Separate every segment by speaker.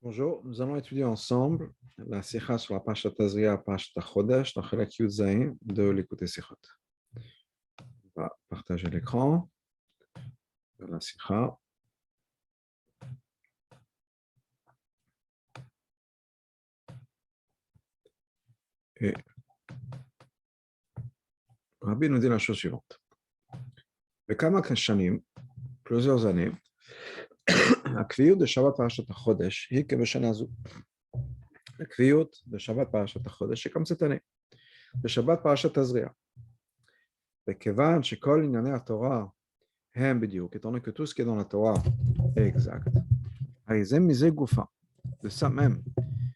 Speaker 1: Bonjour, nous allons étudier ensemble la sikha sur la Parashat Tazria, Parashat Chodesh, dans Chelek Yud Zayin de l'écouter Sikhot. On va partager l'écran de la sikha. Et Rabbi nous dit la chose suivante. Bekama Shanim, plusieurs années, la kviyut de Shabbat Parashat Chodesh, hi kebeshana zu. La kviyut de Shabbat Parashat Chodesh, c'est comme cette année. Le Shabbat Parashat Tazria. וכיוון שכל ענייני התורה הם בדיוק, étant donné que tout ce qui est dans la Torah est exact, הרי זה מזה גופה, de ça même,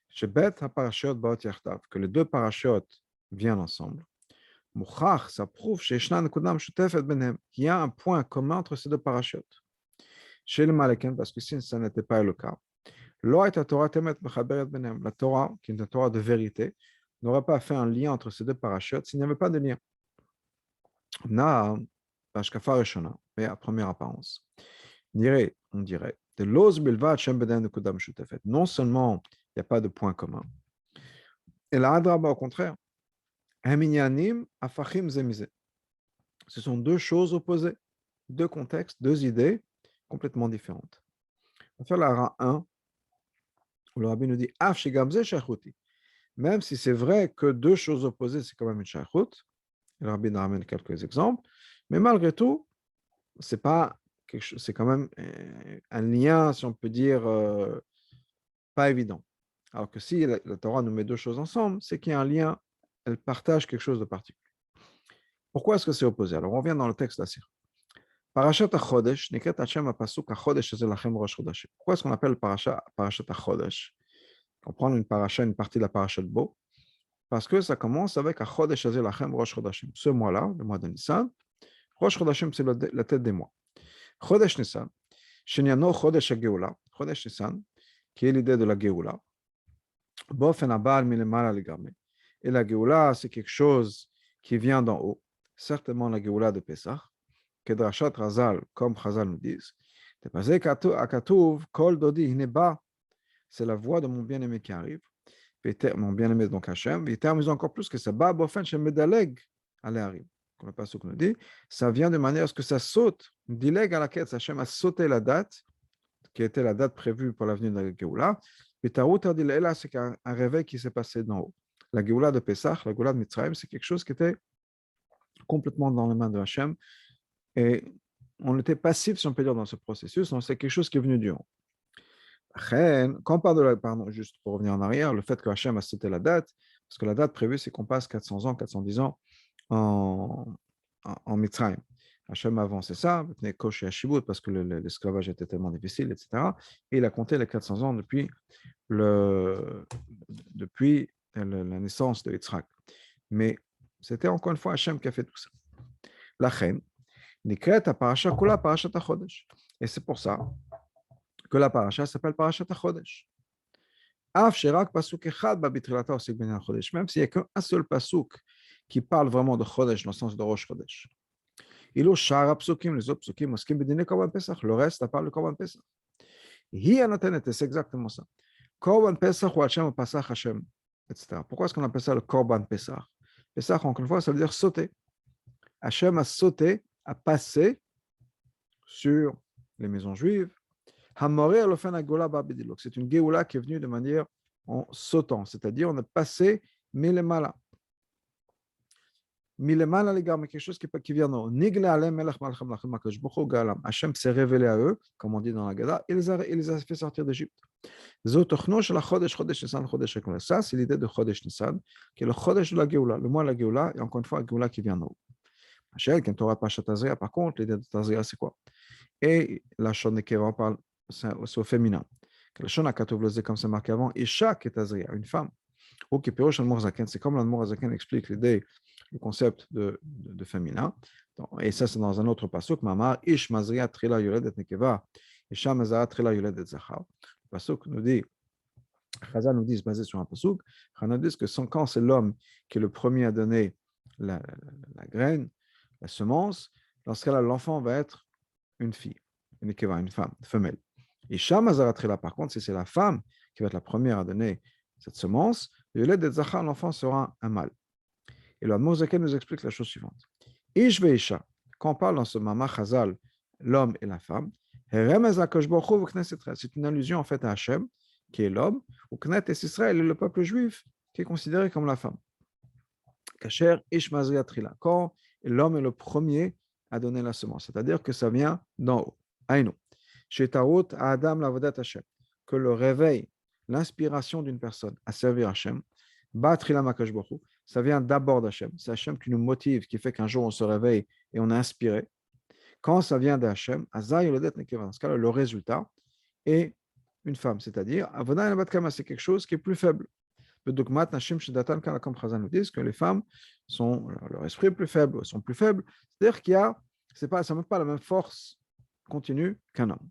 Speaker 1: שבית הפרשות באות יחדיו, que les deux parachutes viennent ensemble, מוכח, ça prouve שישנה נקודה משותפת ביניהם, qu'il y a un point commun entre ces deux parachutes. chez le Maleken, parce que si ça n'était pas le cas, לא הייתה תורת אמת מחברת ביניהם, la Torah, qui est une Torah de vérité, n'aurait pas fait un lien entre ces deux parachutes s'il n'y avait pas de lien. בהשקפה הראשונה, והפרמיère apparence. On dirait, de l'os bilvad shem beden nekuda meshutefet. Non seulement il n'y a pas de point commun, et la hadraba au contraire, haminyanim afachim zemize. Ce sont deux choses opposées, deux contextes, deux idées complètement différentes. On va faire la ra 1, où le rabbi nous dit, af shigamze shachuti. Même si c'est vrai que deux choses opposées, c'est quand même une shachut, le rabbi nous ramène quelques exemples, mais malgré tout, c'est pas quelque chose, c'est quand même un lien, si on peut dire, pas évident. Alors que si la Torah nous met deux choses ensemble, c'est qu'il y a un lien, elle partage quelque chose de particulier. Pourquoi est-ce que c'est opposé? Alors on revient dans le texte là. Parashat HaChodesh, Niket Hashem HaPasuk HaChodesh Hazeh Lachem Rosh Chodashim. Pourquoi est-ce qu'on appelle Parashat HaChodesh? On prend une partie de la Parashat Bo, parce que ça commence avec HaChodesh Hazeh Lachem Rosh Chodashim. Ce mois-là, le mois de Nissan, Rosh Chodashim, c'est la tête des mois. Chodesh Nissan, Shenyano Chodesh HaGeula, Chodesh Nissan, qui est l'idée de la Geoula. Bofen Abal Milemala Legamé. Et la Geoula, c'est quelque chose qui vient d'en haut, certainement la Geoula de Pessah, Kedrashat Razal, comme Chazal nous disent. Kol Dodi Hineba, c'est la voix de mon bien-aimé qui arrive, mon bien-aimé donc Hachem, et termine encore plus que ça, Ba Bofen Shemedaleg, allez arrive. Comme le passage nous dit, ça vient de manière à ce que ça saute, dileg à la quête, Hachem a sauté la date, qui était la date prévue pour l'avenue de la Géoula. Et Tarut Adil c'est un réveil qui s'est passé d'en haut. La Géoula de Pessah, la Géoula de Mitzrayim, c'est quelque chose qui était complètement dans les mains de Hachem. Et on était passif, si on peut dire, dans ce processus. Donc, c'est quelque chose qui est venu du haut. Quand on parle de la, pardon, juste pour revenir en arrière, le fait que Hachem a sauté la date, parce que la date prévue, c'est qu'on passe 400 ans, 410 ans en Mitzrayim. Hachem a avancé ça, parce que l'esclavage était tellement difficile, etc. Et il a compté les 400 ans depuis la naissance de Yitzhak. Mais c'était encore une fois Hachem qui a fait tout ça. La reine, Nikret parasha kula parashat HaChodesh. Et c'est pour ça que la parasha s'appelle parashat HaChodesh. Af sherak pasuk echad babitrilata osik ben HaChodesh. Même s'il n'y a qu'un seul pasuk qui parle vraiment de Chodesh dans le sens de Rosh Chodesh. Les autres psukim, le reste, ça parle de Korban Pesach. C'est exactement ça. Korban Pesach ou Hachem, Pesach Hachem, etc. Pourquoi est-ce qu'on appelle ça le Korban Pesach? Pesach, encore une fois, ça veut dire sauter. Hachem a sauté, a passé sur les maisons juives. C'est une Géoula qui est venue de manière en sautant, c'est-à-dire on a passé milemala. Milemala les gars, mais quelque chose qui vient d'en haut. Nigle alem melech malchem lachem hakadosh baruch hu galam. Hachem s'est révélé à eux, comme on dit dans la Gada, et il les a fait sortir d'Égypte. Ça, c'est l'idée de Chodesh Nissan, qui est le Chodesh de la Géoula, le mois de la Géoula, et encore une fois, la Géoula qui vient d'en haut. Par contre, l'idée de Tazria, c'est quoi? Et la Shon Nekeva, on parle, c'est au féminin. La Shon Akatov le comme c'est marqué avant, Isha qui est Tazria, une femme. Ou qui Pirosh al-Morzaken, c'est comme l'Al-Morzaken explique l'idée, le concept de féminin. Et ça, c'est dans un autre pasuk, Mamar, Ish Mazria Trila Yoledet Nekeva, Isha Mazara Trila Yoledet Zachar. Le pasuk nous dit, Chazal nous dit, basé sur un pasuk, Chazal nous dit que quand c'est l'homme qui est le premier à donner la graine, la semence, dans ce cas-là, l'enfant va être une fille, une nekeva, une femme, une femelle. Et Shama Zaratrila, par contre, c'est la femme qui va être la première à donner cette semence, l'enfant sera un mâle. Et le Mozaken nous explique la chose suivante. Ish veisha, quand on parle dans ce Mama Chazal, l'homme et la femme, c'est une allusion en fait à Hachem, qui est l'homme, ou Knet et Israël est le peuple juif, qui est considéré comme la femme. Kacher Ish Mazria Trila, quand l'homme est le premier à donner la semence, c'est-à-dire que ça vient d'en haut. Aïnou. Chez Tarot, à Adam l'avodat Hachem, que le réveil, l'inspiration d'une personne à servir Hachem, Batrila Makash Baruch, ça vient d'abord d'Hachem. C'est Hachem qui nous motive, qui fait qu'un jour on se réveille et on est inspiré. Quand ça vient d'Hachem, dans ce cas, le résultat est une femme, c'est-à-dire, c'est quelque chose qui est plus faible. Le dogmat Nashim Shedatan, comme Chazal nous dit, que les femmes sont, leur esprit est plus faible, sont plus faibles. C'est-à-dire qu'il y a, ça n'a pas la même force continue qu'un homme.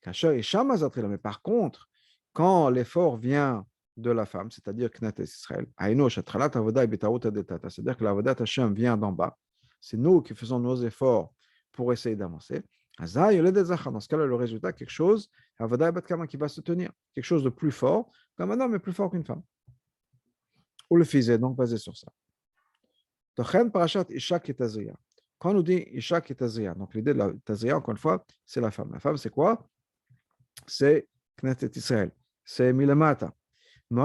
Speaker 1: Mais par contre, quand l'effort vient de la femme, c'est-à-dire Knet Israël, c'est-à-dire que l'avodat Hashem vient d'en bas, c'est nous qui faisons nos efforts pour essayer d'avancer. Dans ce cas-là, le résultat est quelque chose qui va se tenir, quelque chose de plus fort, comme un homme est plus fort qu'une femme. Ou le fils est donc basé sur ça. Quand on nous dit Isha Ketazria, donc l'idée de la Tazria, encore une fois, c'est la femme. La femme, c'est quoi? C'est Knesset Israël. C'est Milamata. On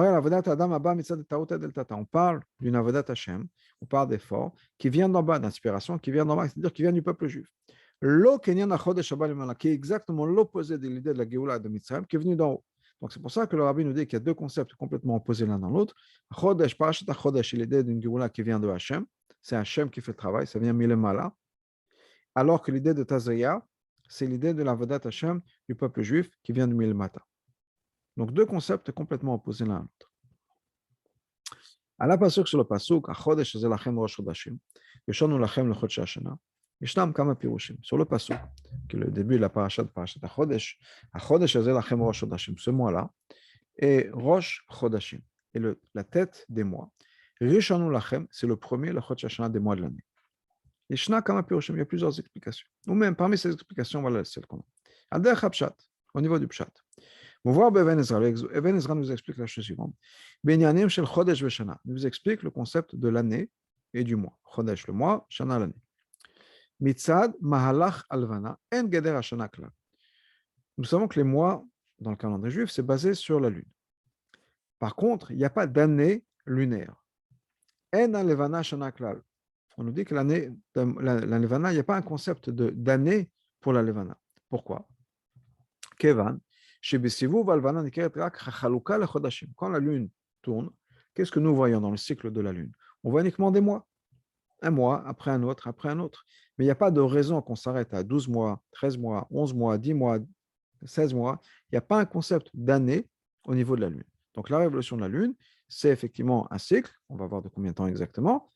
Speaker 1: parle d'une avodat Hashem, on parle d'effort qui vient d'en bas, d'inspiration, qui vient d'en bas, c'est-à-dire qui vient du peuple juif. Qui est exactement l'opposé de l'idée de la Géoula de Mitzrayim, qui est venue d'en haut. Donc c'est pour ça que le rabbi nous dit qu'il y a deux concepts complètement opposés l'un dans l'autre. Chodesh, Parashat HaChodesh, c'est l'idée d'une Géoula qui vient de Hashem. C'est Hashem qui fait le travail, ça vient Milemala. Alors que l'idée de Tazria, c'est l'idée de l'avodat Hashem du peuple juif qui vient de Milemata. Donc deux concepts complètement opposés l'un à l'autre. À la pasuk sur le pasuk, Chodesh c'est lachem rosh chodashim, Yeshonu lachem lechodesh hashana. Yishnam kama pirushim. Sur le pasuk, qui est le début de la parashat Chodesh, Chodesh c'est lachem rosh chodashim. Ce mois-là est rosh chodashim, et la tête des mois. Rishonu lachem, c'est le premier le chodesh hashana des mois de l'année. Yishna kama pirushim, il y a plusieurs explications. Ou même parmi ces explications, voilà celle qu'on a. Al-derech hapshat, au niveau du pshat. On va voir Even Ezra. Even Ezra nous explique la chose suivante. Benyanim shel Chodesh v'Shana. Il nous explique le concept de l'année et du mois. Chodesh le mois, Shana l'année. Mitzad mahalach alvana en geder hashana klal. Nous savons que les mois dans le calendrier juif c'est basé sur la lune. Par contre, il n'y a pas d'année lunaire. En alevana shana klal. On nous dit que la levana, il n'y a pas un concept d'année pour la levana. Pourquoi? Kevan. Quand la lune tourne, qu'est-ce que nous voyons dans le cycle de la lune? On voit uniquement des mois. Un mois, après un autre, après un autre. Mais il n'y a pas de raison qu'on s'arrête à 12 mois, 13 mois, 11 mois, 10 mois, 16 mois. Il n'y a pas un concept d'année au niveau de la lune. Donc la révolution de la lune, c'est effectivement un cycle. On va voir de combien de temps exactement.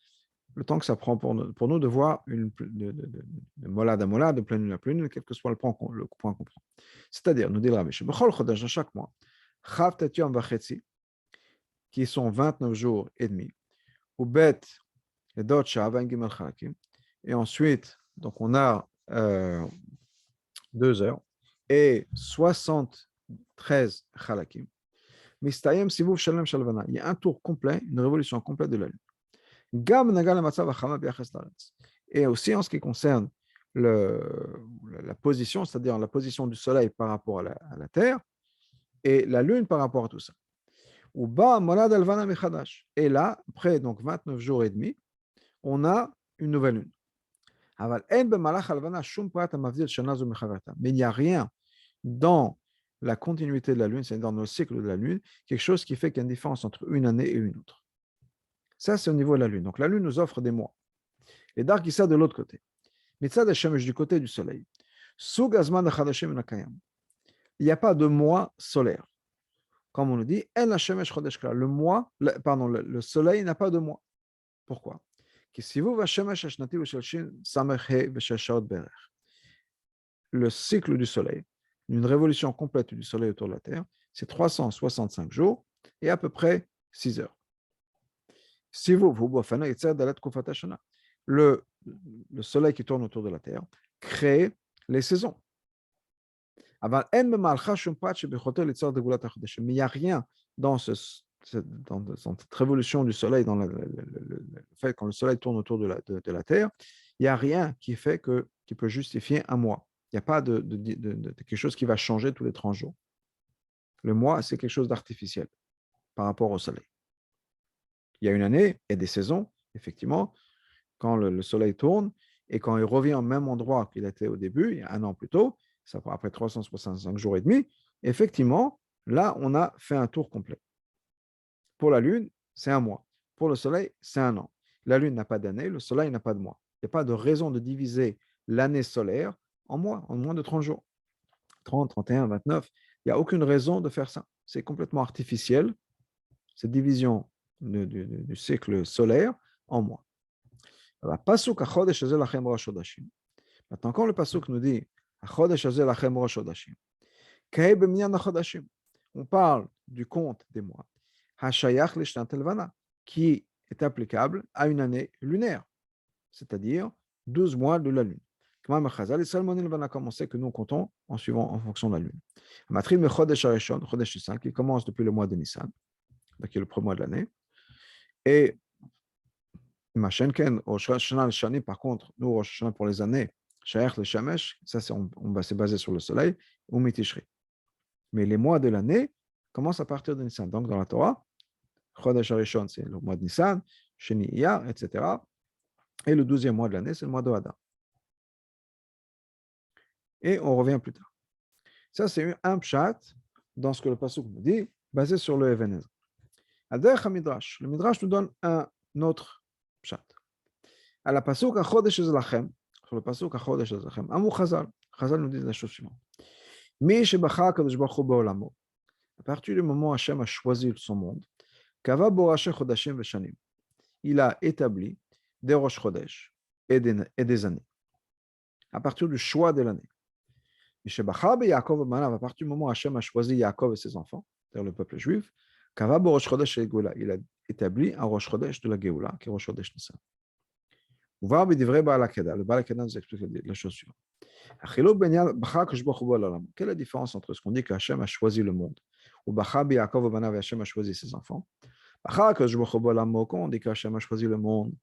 Speaker 1: Le temps que ça prend pour nous de voir de molade à molade, de pleine lune à pleine lune, quel que soit le point qu'on prend. C'est-à-dire, nous dit le Rabbi, dans chaque mois, qui sont 29 jours et demi, ou bet et d'autres et ensuite, donc on a 2 heures et 73 chalakim. Il y a un tour complet, une révolution complète de la lune. Et aussi en ce qui concerne la position, c'est-à-dire la position du soleil par rapport à la Terre, et la lune par rapport à tout ça. Et là, après donc 29 jours et demi, on a une nouvelle lune. Mais il n'y a rien dans la continuité de la lune, c'est-à-dire dans le cycle de la lune, quelque chose qui fait qu'il y a une différence entre une année et une autre. Ça, c'est au niveau de la lune. Donc, la lune nous offre des mois. Et Dark Issa de l'autre côté. Mitzad Hashemesh du côté du soleil. Sug Azman Chadashim Nakayam. Il n'y a pas de mois solaire. Comme on nous dit, le soleil n'a pas de mois. Pourquoi? Le cycle du soleil, une révolution complète du soleil autour de la Terre, c'est 365 jours et à peu près 6 heures. Le soleil qui tourne autour de la Terre crée les saisons. Mais il n'y a rien dans, dans cette révolution du soleil, dans le fait quand le soleil tourne autour de la Terre, il n'y a rien qui fait qui peut justifier un mois. Il n'y a pas de quelque chose qui va changer tous les 30 jours. Le mois, c'est quelque chose d'artificiel par rapport au soleil. Il y a une année, il y a des saisons, effectivement, quand le soleil tourne et quand il revient au même endroit qu'il était au début, il y a un an plus tôt, ça prend après 365 jours et demi, effectivement, là, on a fait un tour complet. Pour la Lune, c'est un mois. Pour le Soleil, c'est un an. La Lune n'a pas d'année, le Soleil n'a pas de mois. Il n'y a pas de raison de diviser l'année solaire en mois, en moins de 30 jours. 30, 31, 29, il n'y a aucune raison de faire ça. C'est complètement artificiel, cette division du cycle solaire en mois. Maintenant, quand le pasuk nous dit on parle du compte des mois, qui est applicable à une année lunaire, c'est-à-dire 12 mois de la lune. Comme on sait que nous comptons en fonction de la lune. Qui commence depuis le mois de Nissan, qui est le premier mois de l'année. Et par contre, nous, Rosh Hashanah pour les années, ça c'est basé sur le soleil, ou Mitishri. Mais les mois de l'année commencent à partir de Nissan. Donc, dans la Torah, Chodesh HaRishon, c'est le mois de Nissan, Sheni Iyar, etc. Et le 12e mois de l'année, c'est le mois de Hadar. Et on revient plus tard. Ça, c'est un pshat dans ce que le pasuk nous dit, basé sur le Ebenezer. Al-Derech HaMidrash, le Midrash nous donne un autre pshat. À la pasuk HaChodesh Ezlachem, sur le pasuk HaChodesh Ezlachem, Amou Chazal, Chazal nous dit la chose suivante. Mi Shebachar Kadosh Baruch Hu Ba'olamo, à partir du moment où Hachem a choisi son monde, Kava Borashe Chodashim Veshanim, il a établi des Rosh Chodesh et des années, à partir du choix de l'année. À partir du moment où Hachem a choisi Yaakov et ses enfants, c'est-à-dire le peuple juif, Kava Borosh Chodesh et Geoula, il a établi un Rosh Chodesh de la Geoula, qui est Rosh Chodesh Nissan. Le Baal HaKedah nous explique la chose suivante. Quelle est la différence entre ce qu'on dit qu'Hachem a choisi le monde, ou Yaakov et Hachem a choisi ses enfants? Quand on dit qu'Hachem a choisi le monde,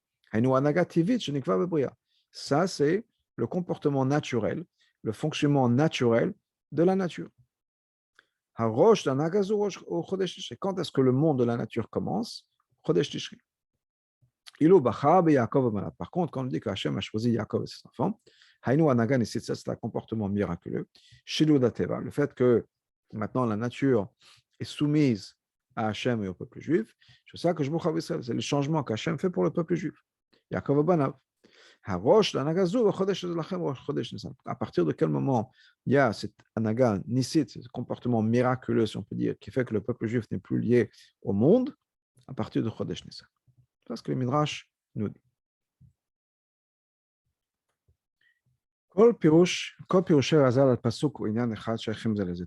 Speaker 1: ça c'est le comportement naturel, le fonctionnement naturel de la nature. Quand est-ce que le monde de la nature commence? Chodesh Tishri. Par contre, quand on dit qu'Hachem a choisi Yaakov et ses enfants, c'est un comportement miraculeux. Le fait que maintenant la nature est soumise à Hachem et au peuple juif, c'est ça que je vous Israël, c'est le changement qu'Hachem fait pour le peuple juif. Yaakov Banav. À partir de quel moment il y a cet anaga nisit, ce comportement miraculeux, si on peut dire, qui fait que le peuple juif n'est plus lié au monde, à partir de Chodesh Nissan. C'est ce que le Midrash nous dit.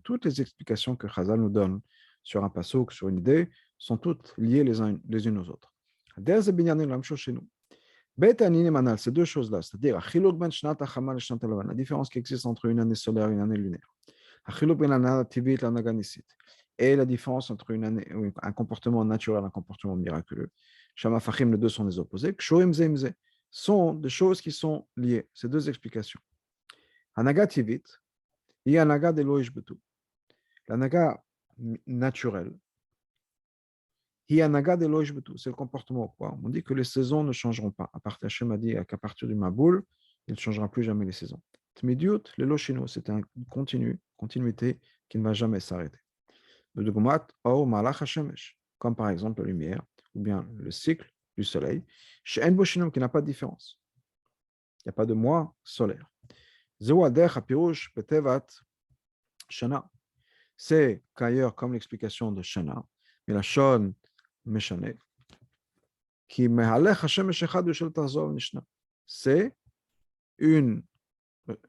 Speaker 1: Toutes les explications que Chazal nous donne sur un pasuk, sur une idée, sont toutes liées les unes aux autres. C'est deux choses-là, c'est-à-dire la différence qui existe entre une année solaire et une année lunaire. Et la différence entre un comportement naturel et un comportement miraculeux. Les deux sont des opposés. Sont des choses qui sont liées. Ces deux explications. Hanaga tivit et hanaga de loish betu. L'anaga naturel, c'est le comportement quoi. On dit que les saisons ne changeront pas. À partir Hachem a dit qu'à partir du Maboul, il ne changera plus jamais les saisons. Tmidiut, le loshino, c'est une continuité qui ne va jamais s'arrêter. Comme par exemple la lumière, ou bien le cycle du soleil, chez Enboshinom qui n'a pas de différence. Il n'y a pas de mois solaire. C'est qu'ailleurs, comme l'explication de Shana, mais la Shon Meshane, qui c'est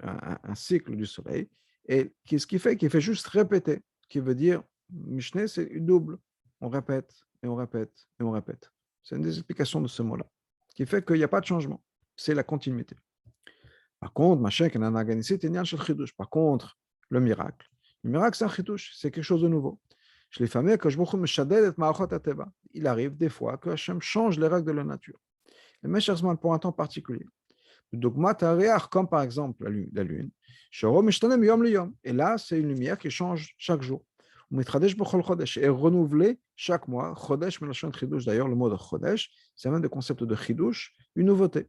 Speaker 1: un cycle du soleil, et ce qui fait qu'il fait juste répéter, qui veut dire, Mishneh, c'est double. On répète, et on répète, et on répète. C'est une des explications de ce mot-là, qui fait qu'il n'y a pas de changement. C'est la continuité. Par contre, le miracle, Le miracle, c'est un chidouche, c'est quelque chose de nouveau. Je les fameux que je il arrive des fois que Hachem change les règles de la nature. Le Meshachzman pour un temps particulier. Dogmat Ariach, comme par exemple la lune, et là, c'est une lumière qui change chaque jour. Et renouvelée chaque mois. Chodesh, d'ailleurs, le mot de Chodesh, c'est même le concept de Chidush, une nouveauté.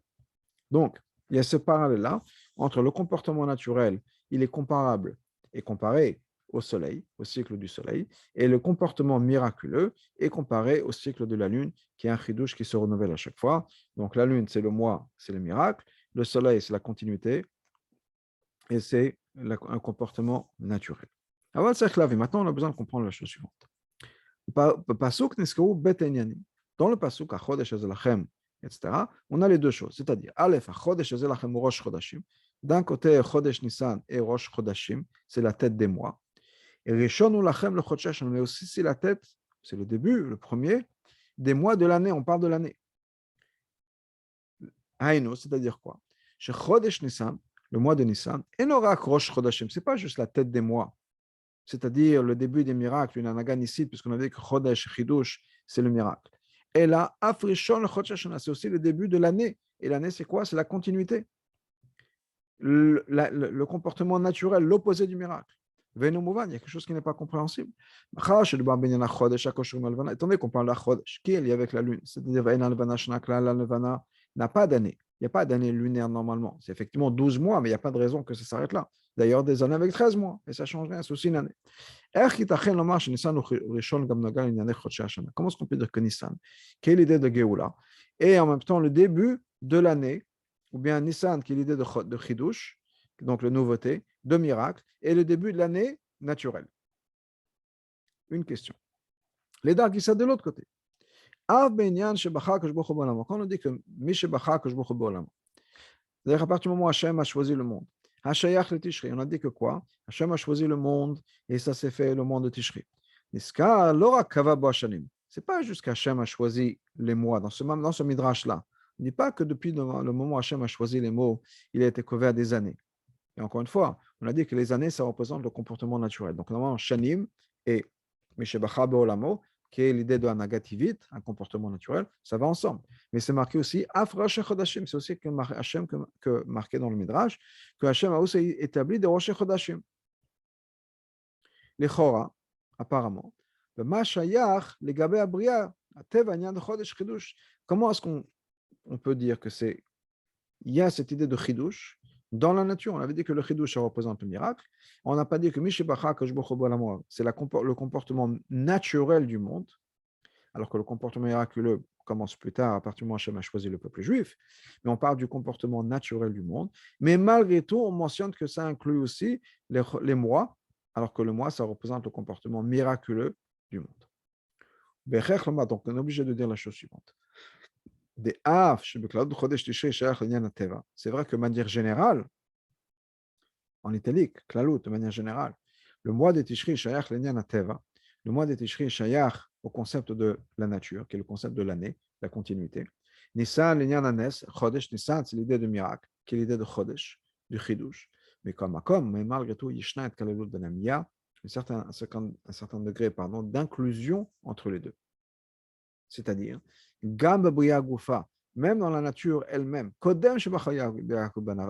Speaker 1: Donc, il y a ce parallèle-là entre le comportement naturel, il est comparable et comparé au soleil, au cycle du soleil, et le comportement miraculeux est comparé au cycle de la lune, qui est un chidouche qui se renouvelle à chaque fois. Donc, la lune, c'est le mois, c'est le miracle. Le soleil, c'est la continuité, et c'est un comportement naturel. Alors, maintenant, on a besoin de comprendre la chose suivante. Dans le pasuk, etc., on a les deux choses, c'est-à-dire, Aleph, Rosh Chodashim. D'un côté, Chodesh Nissan et Rosh Chodashim, c'est la tête des mois. Et Rishon Lachem le Chodshashim, mais aussi c'est la tête, c'est le début, le premier, des mois de l'année, on parle de l'année. Haïno, c'est-à-dire quoi? Chez Chodesh Nissan, le mois de Nissan, et Norak Rosh Chodashim, c'est pas juste la tête des mois, c'est-à-dire le début des miracles, une anaganisite, puisqu'on avait que Chodesh, Chidush, c'est le miracle. Et là, Afrishon le Chodshashana, c'est aussi le début de l'année. Et l'année, c'est quoi? C'est la continuité. Le comportement naturel, l'opposé du miracle. Venomouvan, il y a quelque chose qui n'est pas compréhensible. Étant donné qu'on parle de la Chodesh, qui est lié avec la lune, c'est-à-dire la Levana n'a pas d'année. Il n'y a pas d'année lunaire normalement. C'est effectivement 12 mois, mais il n'y a pas de raison que ça s'arrête là. D'ailleurs, des années avec 13 mois, et ça change rien, c'est aussi une année. Comment est-ce qu'on peut dire que Nissan, quelle est l'idée de Géoula, et en même temps le début de l'année, ou bien Nissan, qui est l'idée de Chidush, donc la nouveauté, de miracle, et le début de l'année naturelle. Une question. Les Dargissa de l'autre côté. Quand on dit que c'est-à-dire à partir du moment où Hachem a choisi le monde, Hashayach le Tishri, on a dit que quoi? Hachem a choisi le monde et ça s'est fait le monde de Tishri. Niska, l'ora kava bo hashanim. C'est pas juste qu'Hachem a choisi les mois dans ce midrash-là. On ne dit pas que depuis le moment où Hachem a choisi les mots, il a été couvert des années. Et encore une fois, on a dit que les années, ça représente le comportement naturel. Donc, normalement, Shanim et Mishebacha Beolamo, qui est l'idée de la négativité, un comportement naturel, ça va ensemble. Mais c'est marqué aussi Afrosh Chodashim, c'est aussi que Hachem que marqué dans le Midrash, que Hachem a aussi établi des Rosh Chodashim. Les Chora, apparemment, le Mashayach, les Gabé Abria, Teva Nyan Chodesh Chidush. Comment est-ce qu'on peut dire que c'est. Il y a cette idée de Chidush dans la nature. On avait dit que le Chidush, ça représente le miracle. On n'a pas dit que Mishibacha, que c'est le comportement naturel du monde, alors que le comportement miraculeux commence plus tard, à partir du moment où Hachem a choisi le peuple juif. Mais on parle du comportement naturel du monde. Mais malgré tout, on mentionne que ça inclut aussi les mois, alors que le mois, ça représente le comportement miraculeux du monde. Donc, on est obligé de dire la chose suivante. C'est vrai que de manière générale, en italique, klalut, de manière générale, le mois de Tishri shayach l'enyan ateva, le mois de Tishri shayach au concept de la nature, qui est le concept de l'année, la continuité. Nissan l'enyan anes, chodesh Nissan, c'est l'idée de miracle, qui est l'idée de chodesh, du chidush. Mais mais malgré tout, yishna et kalalut benamia, un certain degré d'inclusion entre les deux. C'est-à-dire, même dans la nature elle-même,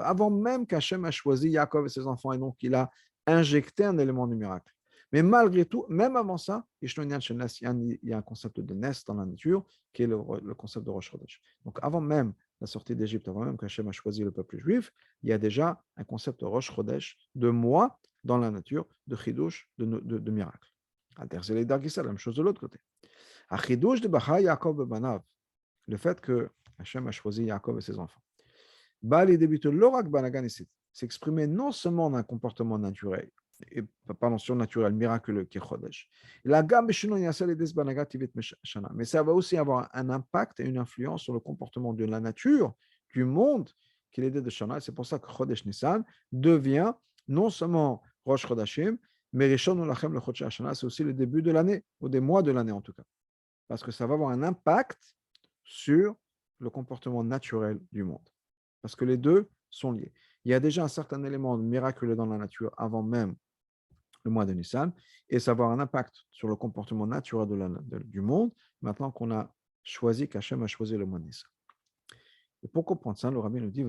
Speaker 1: avant même qu'Hachem a choisi Yaakov et ses enfants, et donc il a injecté un élément du miracle. Mais malgré tout, même avant ça, il y a un concept de Nes dans la nature, qui est le concept de Rosh Chodesh. Donc avant même la sortie d'Égypte, avant même qu'Hachem a choisi le peuple juif, il y a déjà un concept de Rosh Chodesh, de moi dans la nature, de Chidush, de miracle. C'est la même chose de l'autre côté. Achidush de Bacha Yaakov Bebanav, le fait que Hachem a choisi Yaakov et ses enfants. Bali débute l'orak banagan ici, s'exprimer non seulement dans un comportement naturel, et pas non surnaturel, miraculeux, qui est Chodesh. La gamme mais ça va aussi avoir un impact et une influence sur le comportement de la nature, du monde, qui est l'idée de Shana. C'est pour ça que Chodesh Nissan devient non seulement Rosh Chodashim, mais Rishon Lachem le Chodesh Hashana, c'est aussi le début de l'année, ou des mois de l'année en tout cas. Parce que ça va avoir un impact sur le comportement naturel du monde. Parce que les deux sont liés. Il y a déjà un certain élément miraculeux dans la nature avant même le mois de Nissan, et ça va avoir un impact sur le comportement naturel du monde, maintenant qu'on a choisi, qu'Hachem a choisi le mois de Nissan. Et pour comprendre ça, le rabbi nous dit,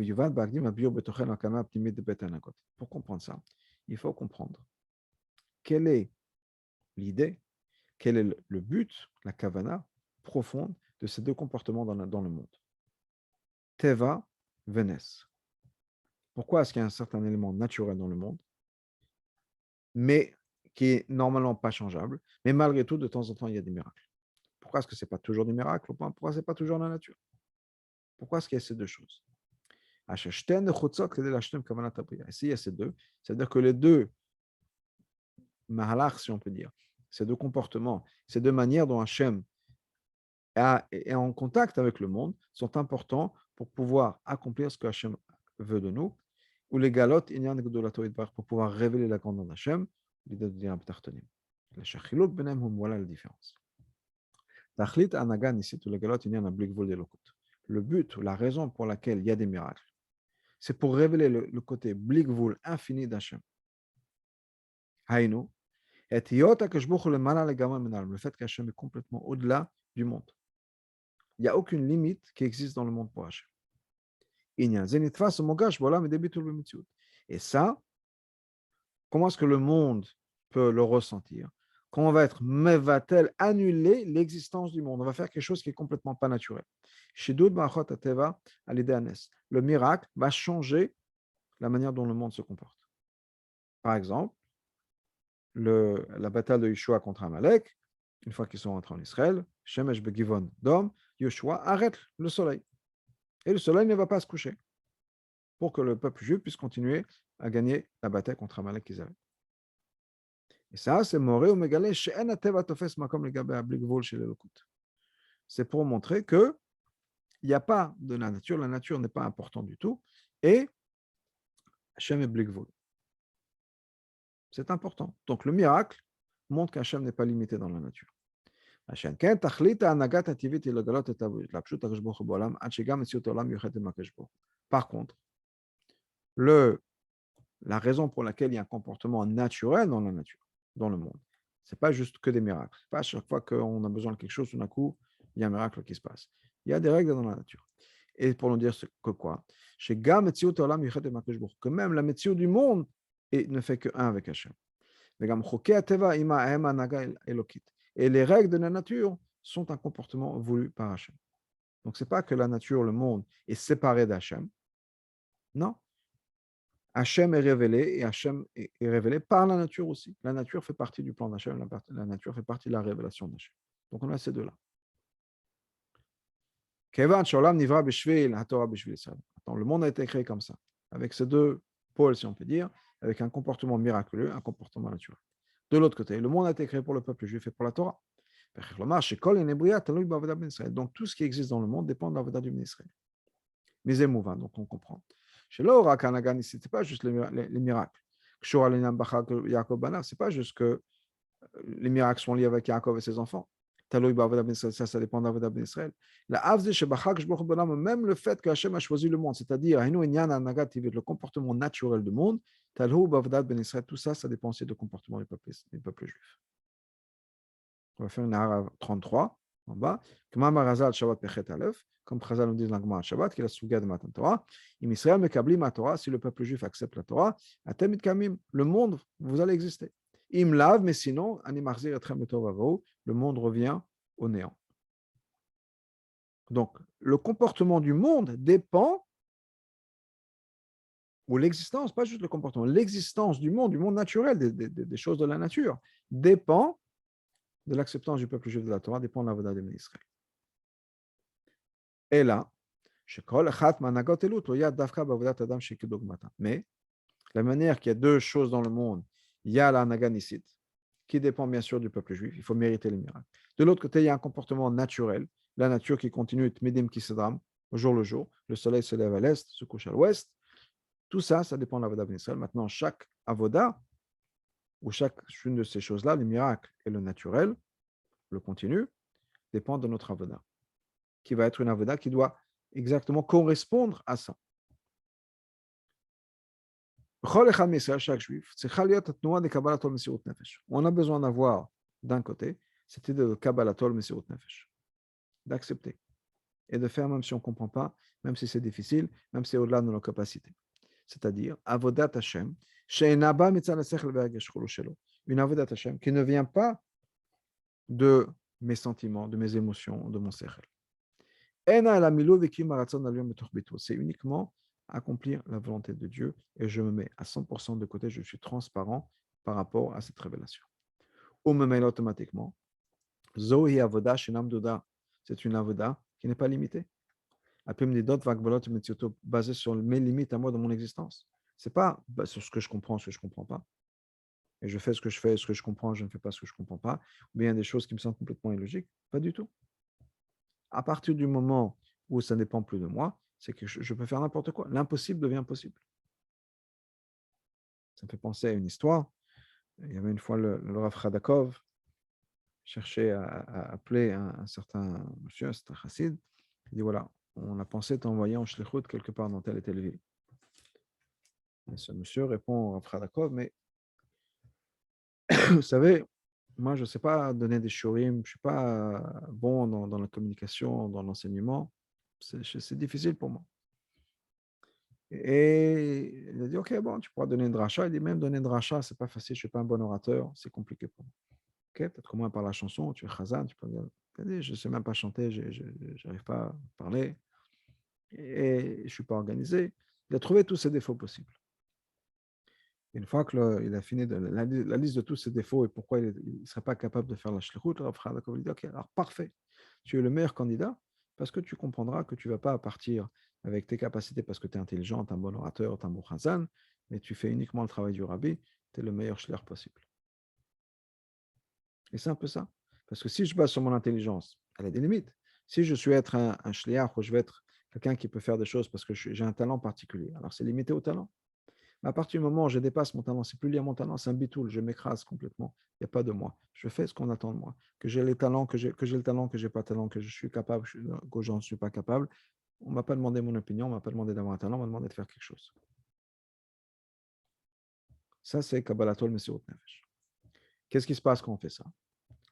Speaker 1: pour comprendre ça, il faut comprendre quelle est l'idée, quel est le but, la kavana profonde de ces deux comportements dans le monde. Teva, Venes. Pourquoi est-ce qu'il y a un certain élément naturel dans le monde, mais qui est normalement pas changeable, mais malgré tout, de temps en temps, il y a des miracles. Pourquoi est-ce que ce n'est pas toujours des miracles? Pourquoi ce n'est pas toujours la nature? Pourquoi est-ce qu'il y a ces deux choses? Et s'il y a ces deux, c'est-à-dire que les deux mahalach, si on peut dire, ces deux comportements, ces deux manières dont Hachem est en contact avec le monde sont importants pour pouvoir accomplir ce que Hachem veut de nous, ou les galotes, pour pouvoir révéler la grandeur d'Hachem, l'idée de dire voilà la différence. Le but, la raison pour laquelle il y a des miracles, c'est pour révéler le côté blikvul infini d'Hachem. Haïnou, le fait qu'Hachem est complètement au-delà du monde. Il n'y a aucune limite qui existe dans le monde pour Hachem. Et ça, comment est-ce que le monde peut le ressentir? Comment va être mevatel, annuler l'existence du monde? On va faire quelque chose qui est complètement pas naturel. Le miracle va changer la manière dont le monde se comporte. Par exemple, la bataille de Yeshua contre Amalek, une fois qu'ils sont rentrés en Israël, Shemesh Begivon Dom, Yeshua arrête le soleil. Et le soleil ne va pas se coucher pour que le peuple juif puisse continuer à gagner la bataille contre Amalek qu'ils avaient. Et ça, c'est Moré ou Megalé, She'en Teva Tofes Makom Legabe Ablikvol chez l'Elokut. C'est pour montrer que il n'y a pas de la nature n'est pas importante du tout, et Hachem est Blikvol. C'est important. Donc le miracle montre qu'Hachem n'est pas limité dans la nature. Par contre, la raison pour laquelle il y a un comportement naturel dans la nature, dans le monde, ce n'est pas juste que des miracles. Ce n'est pas à chaque fois qu'on a besoin de quelque chose, tout d'un coup, il y a un miracle qui se passe. Il y a des règles dans la nature. Et pour nous dire que quoi? Que même la métier du monde ne fait que un avec Hachem. Et les règles de la nature sont un comportement voulu par Hachem. Donc, ce n'est pas que la nature, le monde, est séparé d'Hachem. Non. Hachem est révélé et Hachem est révélé par la nature aussi. La nature fait partie du plan d'Hachem, la nature fait partie de la révélation d'Hachem. Donc, on a ces deux-là. Le monde a été créé comme ça, avec ces deux pôles, si on peut dire, avec un comportement miraculeux, un comportement naturel. De l'autre côté, le monde a été créé pour le peuple juif et pour la Torah. Donc, tout ce qui existe dans le monde dépend de l'avodat du ministère. Mais donc on comprend. Chez l'Ora Kanagan, ce n'était pas juste les miracles. Ce n'est pas juste que les miracles sont liés avec Yaakov et ses enfants. Ça dépend de l'avodat d'Israël. Même le fait que Hachem a choisi le monde, c'est-à-dire le comportement naturel du monde, tout ça, ça dépend aussi du comportement du peuple juif. On va faire une Hara 33 en bas. Comme Chazal nous dit dans la Gemara Shabbat, qui est la Suga de Matan Torah, si le peuple juif accepte la Torah, le monde, vous allez exister. Imlav, mais sinon, le monde revient au néant. Donc, le comportement du monde dépend, ou l'existence, pas juste le comportement, l'existence du monde naturel, des choses de la nature, dépend de l'acceptance du peuple juif de la Torah, dépend de l'avodat d'Israël. Et là, mais la manière qu'il y a deux choses dans le monde, il y a la naganisite, qui dépend bien sûr du peuple juif, il faut mériter les miracles. De l'autre côté, il y a un comportement naturel, la nature qui continue, tmedim qui se drame, au jour le jour, le soleil se lève à l'est, se couche à l'ouest, tout ça, ça dépend de l'avodat d'Israël. Maintenant, chaque avoda, ou chacune de ces choses-là, les miracles et le naturel, le continu, dépend de notre avoda, qui va être une avoda qui doit exactement correspondre à ça. chaque juif, on a besoin d'avoir, d'un côté, cette idée de Kabbalatol Mesirut Nefesh, d'accepter et de faire même si on ne comprend pas, même si c'est difficile, même si c'est au-delà de nos capacités. C'est-à-dire, Avodat Hashem, une Avodat Hashem qui ne vient pas de mes sentiments, de mes émotions, de mon sechel. C'est uniquement accomplir la volonté de Dieu et je me mets à 100% de côté, je suis transparent par rapport à cette révélation. Ou me mêle automatiquement. Zohi avoda shinam doda. C'est une avoda qui n'est pas limitée. Basée sur mes limites à moi de mon existence. C'est pas sur ce que je comprends, ce que je ne comprends pas. Et je fais ce que je fais, ce que je comprends, je ne fais pas ce que je ne comprends pas. Ou bien des choses qui me semblent complètement illogiques. Pas du tout. À partir du moment où ça ne dépend plus de moi, c'est que je peux faire n'importe quoi. L'impossible devient possible. Ça me fait penser à une histoire. Il y avait une fois le Rav Khadakov cherchait à appeler un certain monsieur, un certain chassid. Il dit voilà, on a pensé t'envoyer en shlichut quelque part dans telle et telle ville. Et ce monsieur répond au Rav Khadakov, mais vous savez, moi je ne sais pas donner des shurim, je ne suis pas bon dans la communication, dans l'enseignement. C'est difficile pour moi. Et il a dit, OK, bon, tu pourras donner une dracha. Il dit, même donner une dracha, c'est pas facile, je suis pas un bon orateur, c'est compliqué pour moi. OK, peut-être que moi, par la chanson, tu es chazan, tu peux dire, je ne sais même pas chanter, je n'arrive pas à parler, et je ne suis pas organisé. Il a trouvé tous ses défauts possibles. Une fois qu'il a fini la liste de tous ses défauts et pourquoi il ne serait pas capable de faire la shlichut, le Rav Khadakov dit, OK, alors parfait, tu es le meilleur candidat parce que tu comprendras que tu ne vas pas partir avec tes capacités parce que tu es intelligent, tu es un bon orateur, tu es un bon chazan, mais tu fais uniquement le travail du rabbi, tu es le meilleur shliach possible. Et c'est un peu ça. Parce que si je base sur mon intelligence, elle a des limites. Si je suis être un shliach ou je vais être quelqu'un qui peut faire des choses parce que j'ai un talent particulier, alors c'est limité au talent. Mais à partir du moment où je dépasse mon talent, c'est plus lié à mon talent, c'est un bitoul, je m'écrase complètement. Il n'y a pas de moi. Je fais ce qu'on attend de moi. Que j'ai les talents, que j'ai le talent, que j'ai pas de talent, que je suis capable, que je n'en suis pas capable. On ne m'a pas demandé mon opinion, on ne m'a pas demandé d'avoir un talent, on m'a demandé de faire quelque chose. Ça, c'est Kabbalatol Mesirut Nefesh. Qu'est-ce qui se passe quand on fait ça?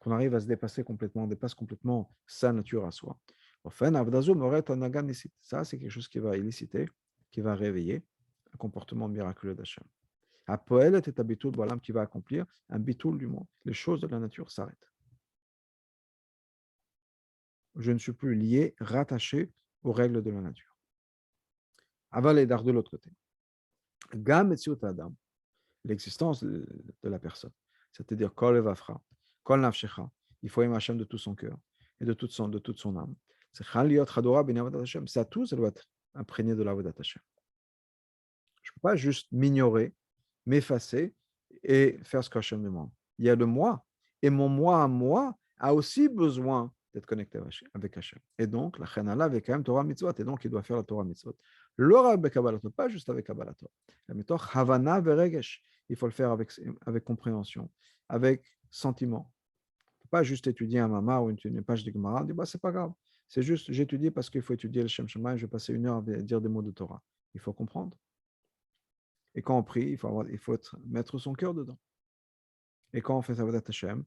Speaker 1: Qu'on arrive à se dépasser complètement, on dépasse complètement sa nature à soi. Enfin, ça, c'est quelque chose qui va éliciter, qui va réveiller un comportement miraculeux d'Hachem. Apoel est un bitoul Bolam qui va accomplir un bitoul du monde. Les choses de la nature s'arrêtent. Je ne suis plus lié, rattaché aux règles de la nature. Aval et d'art de l'autre côté. Gam et Adam, l'existence de la personne. C'est-à-dire Kol Evafra, Kol Nafshecha. Il faut aimer Hachem de tout son cœur et de toute son âme. C'est Chaliot Chadora Ben Avodat Hashem. Ça tout, ça doit être imprégné de l'Avodat Hashem. Je ne peux pas juste m'ignorer, m'effacer et faire ce que Hachem demande. Il y a le moi. Et mon moi à moi a aussi besoin d'être connecté avec Hachem. Et donc, la Chenala avec quand même Torah Mitzvot. Et donc, il doit faire la Torah Mitzvot. L'ora avec Kabbalato, pas juste avec Kabbalato. La méthode Havana Veregesh. Il faut le faire avec compréhension, avec sentiment. Pas juste étudier un mama ou une page de Gemara, dire bah, c'est pas grave. C'est juste, j'étudie parce qu'il faut étudier le Shem Shemaim, je vais passer une heure à dire des mots de Torah. Il faut comprendre. Et quand on prie, il faut mettre son cœur dedans. Et quand on fait Avodat Hashem,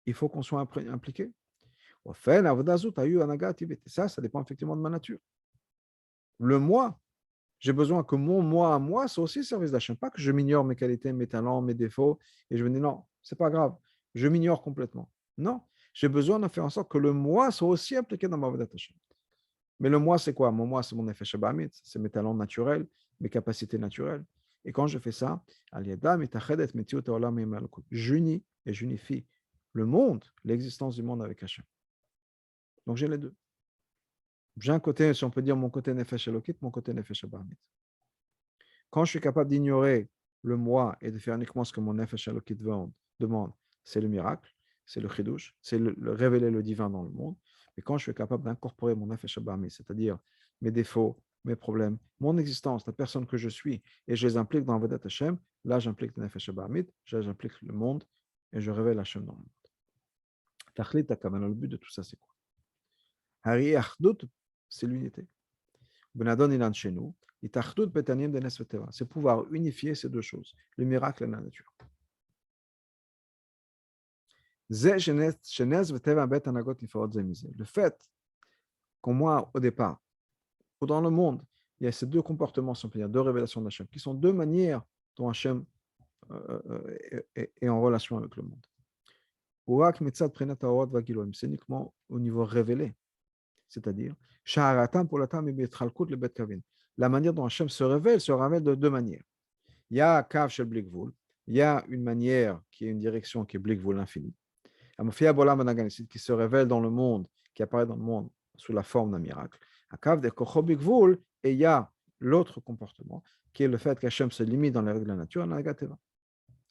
Speaker 1: il faut qu'on soit impliqué. Ça dépend effectivement de ma nature. Le moi, j'ai besoin que mon moi à moi soit aussi service d'Hachem. Pas que je m'ignore mes qualités, mes talents, mes défauts, et je me dis non, c'est pas grave, je m'ignore complètement. Non, j'ai besoin de faire en sorte que le moi soit aussi impliqué dans ma Avodat Hashem. Mais le moi, c'est quoi? Mon moi, c'est mon effet Shabbat, c'est mes talents naturels, mes capacités naturelles. Et quand je fais ça, j'unis et j'unifie le monde, l'existence du monde avec Hachem. Donc j'ai les deux. J'ai un côté, si on peut dire, mon côté Nefesh Elokit, mon côté Nefesh Abamit. Quand je suis capable d'ignorer le moi et de faire uniquement ce que mon Nefesh Elokit demande, c'est le miracle, c'est le chidouche, c'est le révéler le divin dans le monde. Mais quand je suis capable d'incorporer mon Nefesh Abamit, c'est-à-dire mes défauts, mes problèmes, mon existence, la personne que je suis, et je les implique dans Avodat Hashem, là j'implique le Nefesh Abamit, j'implique le monde, et je révèle Hashem dans le monde. Tachlit HaKavanah, le but de tout ça, c'est quoi? Hari Achdut, c'est l'unité. Benadon Ilan chez nous, C'est pouvoir unifier ces deux choses, le miracle et la nature. Le fait qu'au moins au départ, ou dans le monde, il y a ces deux comportements, si on peut dire, deux révélations d'Hachem, qui sont deux manières dont Hachem est en relation avec le monde. C'est uniquement au niveau révélé, c'est-à-dire, la manière dont Hachem se révèle de deux manières. Il y a Kav Shel Blikvul, il y a une manière qui est une direction qui est Blikvul, l'infini, qui se révèle dans le monde, qui apparaît dans le monde sous la forme d'un miracle. Et il y a l'autre comportement, qui est le fait qu'Hachem se limite dans les règles de la nature,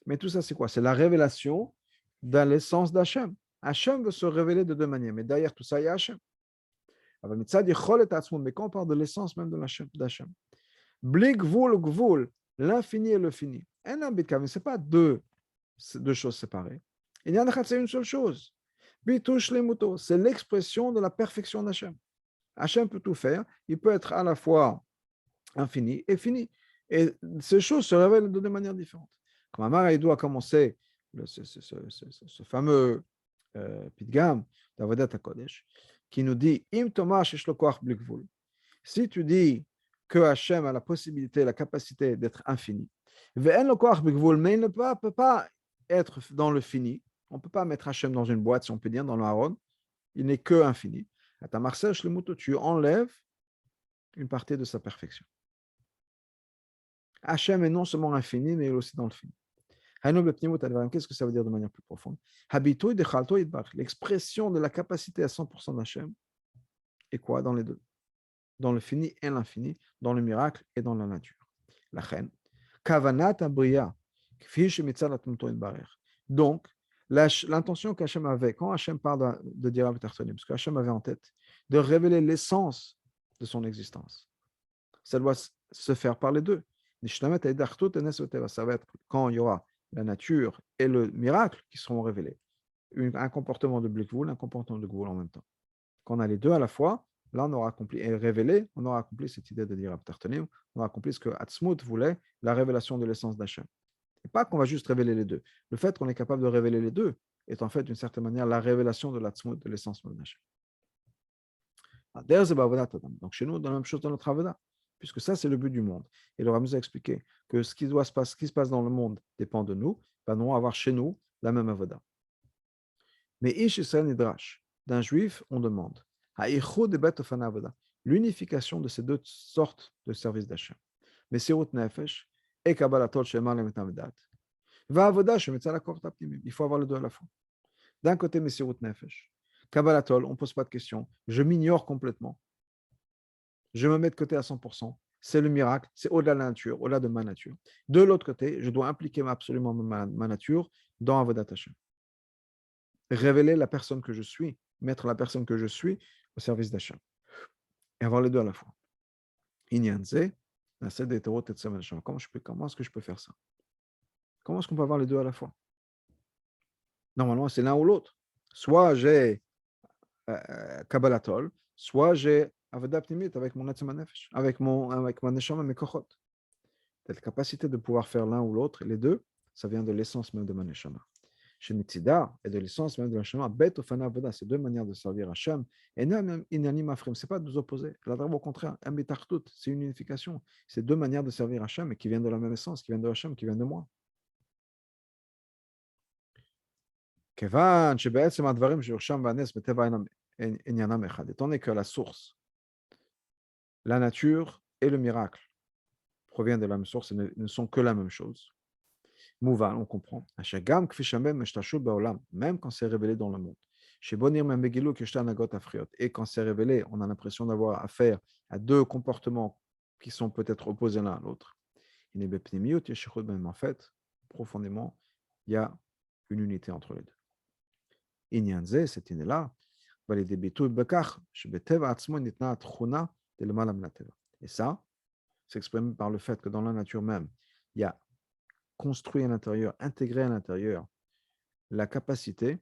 Speaker 1: mais tout ça, c'est quoi? C'est la révélation de l'essence d'Hachem. Hachem veut se révéler de deux manières, mais derrière tout ça, il y a Hachem. Mais quand on parle de l'essence même d'Hachem, l'infini et le fini, ce n'est pas deux choses séparées. Il y en a c'est une seule chose. C'est l'expression de la perfection d'Hachem. Hachem peut tout faire, il peut être à la fois infini et fini. Et ces choses se révèlent de deux manières différentes. Comme Amar Haïdou a commencé ce fameux Pidgam d'Avodat HaKodesh, qui nous dit Im Tomar Shesh Lo Koach Bli Gvul. Si tu dis que Hachem a la possibilité, la capacité d'être infini, Ve'en Lo Koach Bli Gvul, mais il ne peut pas être dans le fini. On ne peut pas mettre Hachem dans une boîte, si on peut dire, dans le Haron. Il n'est que infini. À ta Marcel Shlemuto, tu enlèves une partie de sa perfection. Hachem est non seulement infini, mais il est aussi dans le fini. Qu'est-ce que ça veut dire de manière plus profonde? L'expression de la capacité à 100% d'Hachem est quoi dans les deux? Dans le fini et l'infini, dans le miracle et dans la nature. La reine. Donc, l'intention qu'Hachem avait, quand Hachem parle de Dirav Tartonim, ce qu'Hachem avait en tête, de révéler l'essence de son existence, ça doit se faire par les deux. Ça va être quand il y aura la nature et le miracle qui seront révélés. Un comportement de Blikvul, un comportement de Gvul en même temps. Quand on a les deux à la fois, là on aura accompli, et révélé, on aura accompli cette idée de dire Tartanim, on aura accompli ce que Atzmut voulait, la révélation de l'essence d'Hachem. Et pas qu'on va juste révéler les deux. Le fait qu'on est capable de révéler les deux est en fait d'une certaine manière la révélation de l'Atzmut, de l'essence même d'Hachem. Donc chez nous, dans la même chose dans notre Avodah, puisque ça c'est le but du monde. Et le Ramuz a expliqué que ce qui se passe dans le monde dépend de nous, nous allons avoir chez nous la même Avodah. Mais Ish Israël Nidrash, d'un juif, on demande l'unification de ces deux sortes de services d'Hachem. Mesirut Nefesh et Kabbalatol Shemar Lemetamedat. Il faut avoir les deux à la fois. D'un côté, Mesirut Nefesh. Kabbalatol, on ne pose pas de questions. Je m'ignore complètement. Je me mets de côté à 100%. C'est le miracle, c'est au-delà de la nature, au-delà de ma nature. De l'autre côté, je dois impliquer absolument ma nature dans Avodat Hashem. Révéler la personne que je suis, mettre la personne que je suis au service d'Hachem. Et avoir les deux à la fois. Comment est-ce que je peux faire ça? Comment est-ce qu'on peut avoir les deux à la fois? Normalement, c'est l'un ou l'autre. Soit j'ai Kabbalatol, soit j'ai Avodah Pnimit avec mon Netzem HaNefesh, avec ma Neshama, mes Kochot. Cette capacité de pouvoir faire l'un ou l'autre, les deux, ça vient de l'essence même de ma Neshama. Chez Mitzida et de l'essence même de la Neshama, Bet Ofana Avodah, c'est deux manières de servir Hachem. Et même Inanim Afrim, ce n'est pas deux opposés. Là, au contraire, c'est une unification. C'est deux manières de servir Hachem et qui viennent de la même essence, qui viennent de Hachem, qui viennent de moi. Étant donné que la source, la nature et le miracle proviennent de la même source et ne sont que la même chose. Mouvan, on comprend. Même quand c'est révélé dans le monde. Et quand c'est révélé, on a l'impression d'avoir affaire à deux comportements qui sont peut-être opposés l'un à l'autre. En fait, profondément, il y a une unité entre les deux. Cette idée-là, et ça, s'exprime par le fait que dans la nature même, il y a construit à l'intérieur, intégré à l'intérieur, la capacité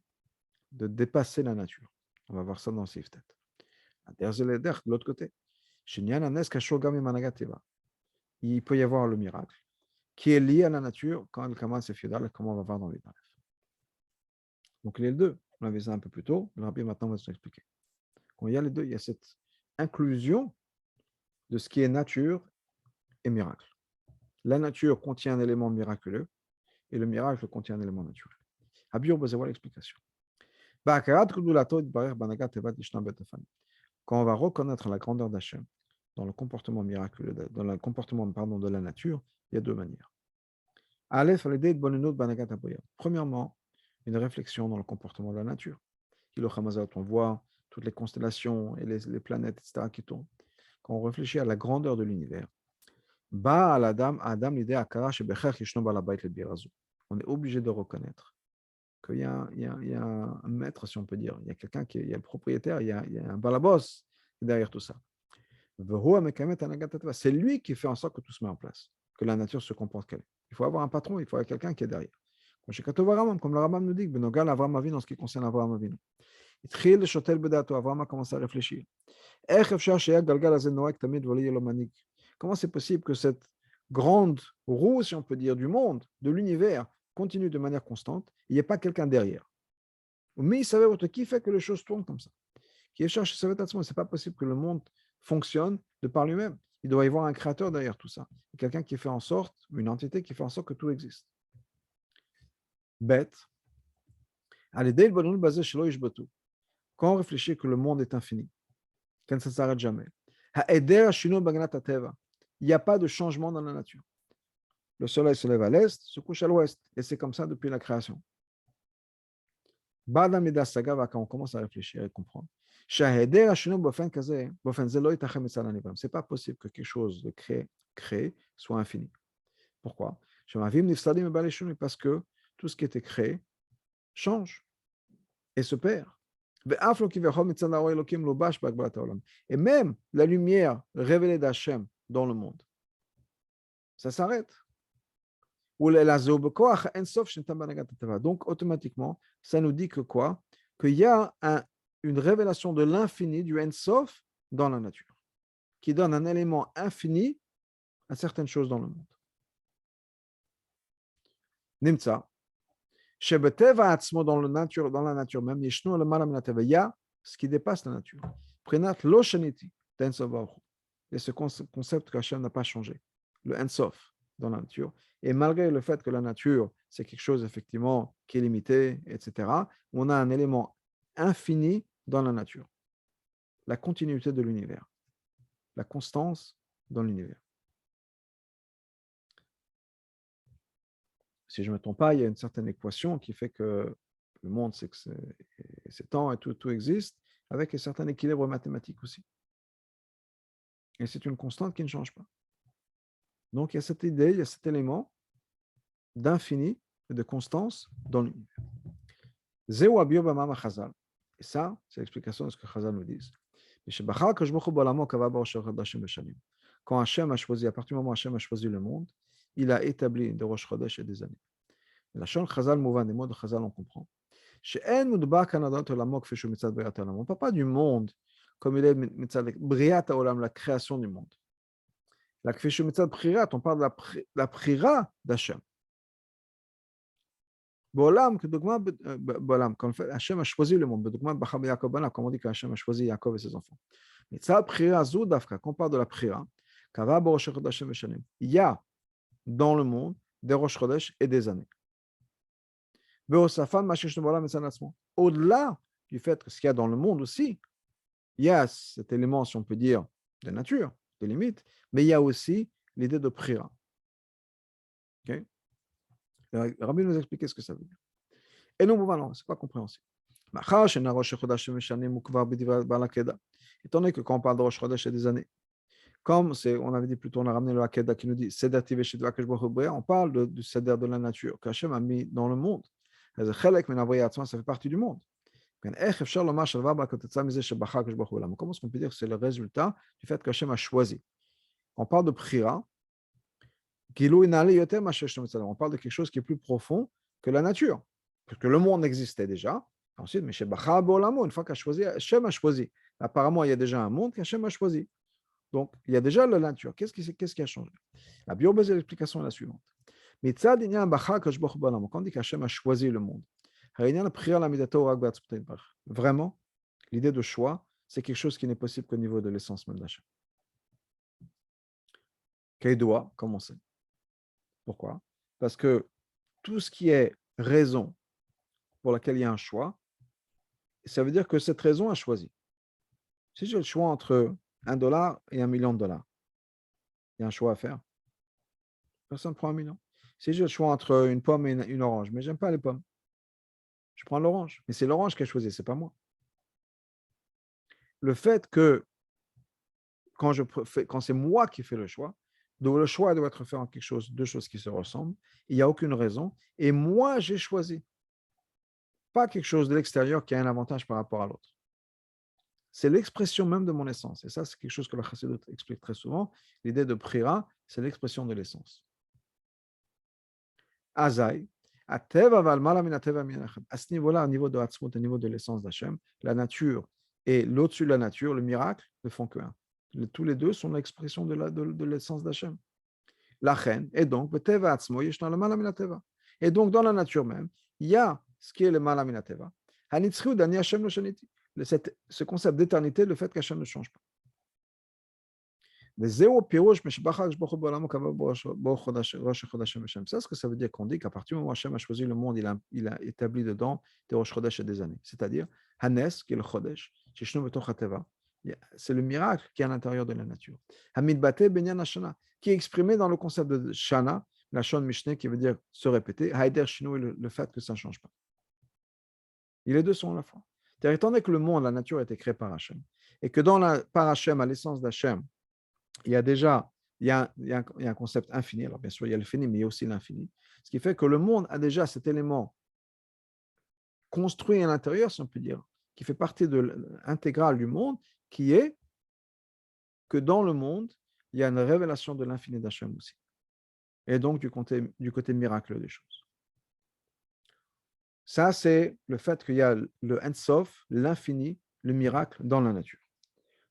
Speaker 1: de dépasser la nature. On va voir ça dans Siftet. De l'autre côté, il peut y avoir le miracle, qui est lié à la nature quand le Kamal c'est féodal, comme on va voir dans les tarifs. Donc il y a les deux. On avait ça un peu plus tôt, le Rabbi maintenant va nous expliquer. Quand il y a les deux, il y a cette inclusion de ce qui est nature et miracle. La nature contient un élément miraculeux et le miracle contient un élément naturel. Habir, c'est voilà l'explication. Quand on va reconnaître la grandeur d'Hachem dans le comportement miraculeux, dans le comportement de la nature, il y a deux manières. Premièrement, une réflexion dans le comportement de la nature. On voit toutes les constellations et les planètes, etc., qui tournent. Quand on réfléchit à la grandeur de l'univers, on est obligé de reconnaître qu'il y a un maître, si on peut dire. Il y a quelqu'un il y a le propriétaire, il y a un balabos derrière tout ça. C'est lui qui fait en sorte que tout se met en place, que la nature se comporte qu'elle est. Il faut avoir un patron, il faut avoir quelqu'un qui est derrière. Comme le Rambam nous dit, dans ce qui concerne Avraham Avinu. Avraham a commencé à réfléchir. Comment c'est possible que cette grande roue, si on peut dire, du monde, de l'univers, continue de manière constante, il n'y a pas quelqu'un derrière. Mais il savait qui fait que les choses tournent comme ça. Qui cherche, ce n'est pas possible que le monde fonctionne de par lui-même. Il doit y avoir un créateur derrière tout ça. Quelqu'un qui fait en sorte, une entité qui fait en sorte que tout existe. Bête. Quand on réfléchit que le monde est infini, que ça ne s'arrête jamais, il n'y a pas de changement dans la nature. Le soleil se lève à l'est, se couche à l'ouest. Et c'est comme ça depuis la création. Quand on commence à réfléchir et comprendre, ce n'est pas possible que quelque chose de créé soit infini. Pourquoi? Parce que tout ce qui était créé change et se perd. Et même la lumière révélée d'Hachem dans le monde, ça s'arrête. Donc, automatiquement, ça nous dit que quoi? Qu'il y a une révélation de l'infini, du Ensof, dans la nature, qui donne un élément infini à certaines choses dans le monde. Nimtza, dans la nature même, il y a ce qui dépasse la nature. Et ce concept qu'Hachem n'a pas changé, le Ensof dans la nature. Et malgré le fait que la nature, c'est quelque chose effectivement qui est limité, etc., on a un élément infini dans la nature. La continuité de l'univers. La constance dans l'univers. Si je ne me trompe pas, il y a une certaine équation qui fait que le monde, c'est temps et tout existe, avec un certain équilibre mathématique aussi. Et c'est une constante qui ne change pas. Donc, il y a cette idée, il y a cet élément d'infini et de constance dans l'univers. Et ça, c'est l'explication de ce que Chazal nous dit. Quand Hachem a choisi, à partir du moment où Hachem a choisi le monde, il a établi des Rosh Chodesh et des années. La Shon Chazal Mouvan, les mots de Chazal, on comprend. On ne parle pas du monde comme il est Briat Olam, la création du monde. La Kfeshu Mitzad Prirat, on parle de la Prira d'Hachem. Bolam, quand Hachem a choisi le monde, comme on dit qu'Hachem a choisi Yaakov et ses enfants. Mitzad Prira Zoudafka, quand on parle de la Prira, il y a dans le monde des Rosh Chodesh et des années. Au-delà du fait que ce qu'il y a dans le monde aussi, il y a cet élément, si on peut dire, de nature, de limite, mais il y a aussi l'idée de Prira. Okay? Rabbi nous expliquer ce que ça veut dire. Et non, voilà, ce n'est pas compréhensible. Étant donné que quand on parle de Rosh Chodesh, c'est des années. Comme on avait dit plus tôt, on a ramené le Hakeda qui nous dit Seder Tivei Shedva Kadosh Baruch Hu, on parle du Seder de la nature qu'Hachem a mis dans le monde. Ça fait partie du monde. Comment est-ce qu'on peut dire que c'est le résultat du fait qu'Hachem a choisi? On parle de Prira. On parle de quelque chose qui est plus profond que la nature. Parce que le monde existait déjà. Ensuite, une fois qu'Hachem a choisi, apparemment, il y a déjà un monde qu'Hachem a choisi. Donc, il y a déjà la nature. Qu'est-ce qui a changé? La biobase, l'explication est la suivante. Quand on dit qu'Hachem a choisi le monde, vraiment, l'idée de choix, c'est quelque chose qui n'est possible qu'au niveau de l'essence même d'Hachem. Doit commencer. Pourquoi? Parce que tout ce qui est raison pour laquelle il y a un choix, ça veut dire que cette raison a choisi. Si j'ai le choix entre $1 et $1 million, il y a un choix à faire. Personne ne prend 1 million. Si j'ai le choix entre une pomme et une orange, mais j'aime pas les pommes, je prends l'orange. Mais c'est l'orange qui a choisi, c'est pas moi. Le fait que quand c'est moi qui fais le choix, donc le choix doit être fait en quelque chose, deux choses qui se ressemblent, il n'y a aucune raison, et moi j'ai choisi, pas quelque chose de l'extérieur qui a un avantage par rapport à l'autre. C'est l'expression même de mon essence. Et ça, c'est quelque chose que la Chassidut explique très souvent. L'idée de Prira, c'est l'expression de l'essence. Azaï, à ce niveau-là, au niveau de Hatzmut, au niveau de l'essence d'Hachem, la nature et l'au-dessus de la nature, le miracle, ne font qu'un. Tous les deux sont l'expression de l'essence d'Hachem. La reine, et donc, et donc, dans la nature même, il y a ce qui est le malaminateva. Ce concept d'éternité, le fait qu'Hachem ne change pas. C'est ce que ça veut dire qu'on dit qu'à partir du moment où Hachem a choisi le monde, il a établi dedans des Rosh Chodesh et des années. C'est-à-dire, Hanes, qui est le Chodesh, c'est le miracle qui est à l'intérieur de la nature. Hamidbate Benyan Hashana, qui est exprimé dans le concept de Shana, la Shon Mishneh, qui veut dire se répéter, Haider Shinu, le fait que ça ne change pas. Et les deux sont à la fois. Étant donné que le monde, la nature a été créée par Hachem, et que par Hachem, à l'essence d'Hachem, il y a déjà un concept infini. Alors, bien sûr, il y a le fini, mais il y a aussi l'infini. Ce qui fait que le monde a déjà cet élément construit à l'intérieur, si on peut dire, qui fait partie intégrale du monde, qui est que dans le monde, il y a une révélation de l'infini d'Hachem aussi. Et donc, du côté miracle des choses. Ça, c'est le fait qu'il y a le Ensof, l'infini, le miracle dans la nature.